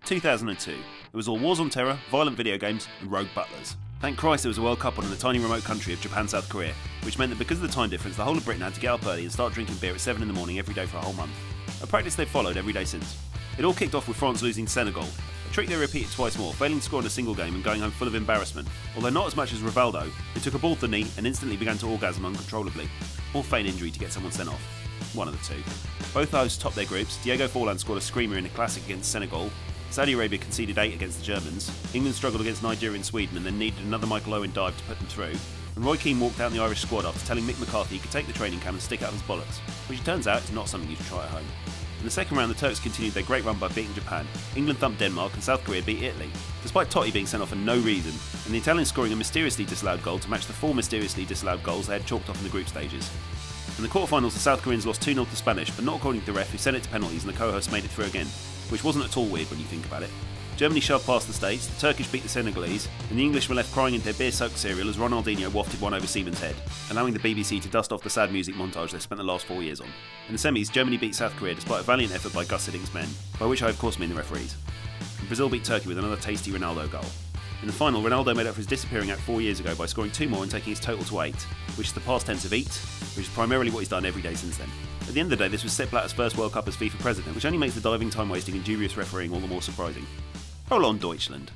2002. It was all wars on terror, violent video games, and rogue butlers. Thank Christ there was a World Cup on in the tiny remote country of Japan, South Korea, which meant that because of the time difference, the whole of Britain had to get up early and start drinking beer at 7 in the morning every day for a whole month. A practice they've followed every day since. It all kicked off with France losing Senegal, a trick they repeated twice more, failing to score in a single game and going home full of embarrassment, although not as much as Rivaldo, who took a ball to the knee and instantly began to orgasm uncontrollably, or feign injury to get someone sent off. One of the two. Both hosts topped their groups. Diego Forlan scored a screamer in a classic against Senegal. Saudi Arabia conceded 8 against the Germans. England struggled against Nigeria and Sweden and then needed another Michael Owen dive to put them through. And Roy Keane walked out in the Irish squad after telling Mick McCarthy he could take the training camp and stick out his bollocks, which it turns out is not something you should try at home. In the second round, the Turks continued their great run by beating Japan. England thumped Denmark and South Korea beat Italy, despite Totti being sent off for no reason, and the Italians scoring a mysteriously disallowed goal to match the 4 mysteriously disallowed goals they had chalked off in the group stages. In the quarterfinals, the South Koreans lost 2-0 to Spanish, but not according to the ref, who sent it to penalties and the co-hosts made it through again, which wasn't at all weird when you think about it. Germany shoved past the States, the Turkish beat the Senegalese, and the English were left crying into their beer-soaked cereal as Ronaldinho wafted one over Seaman's head, allowing the BBC to dust off the sad music montage they spent the last 4 years on. In the semis, Germany beat South Korea despite a valiant effort by Gus Hiddink's men, by which I of course mean the referees. And Brazil beat Turkey with another tasty Ronaldo goal. In the final, Ronaldo made up for his disappearing act 4 years ago by scoring 2 more and taking his total to 8, which is the past tense of eat, which is primarily what he's done every day since then. At the end of the day, this was Sepp Blatter's first World Cup as FIFA president, which only makes the diving, time-wasting and dubious refereeing all the more surprising. Roll on, Deutschland.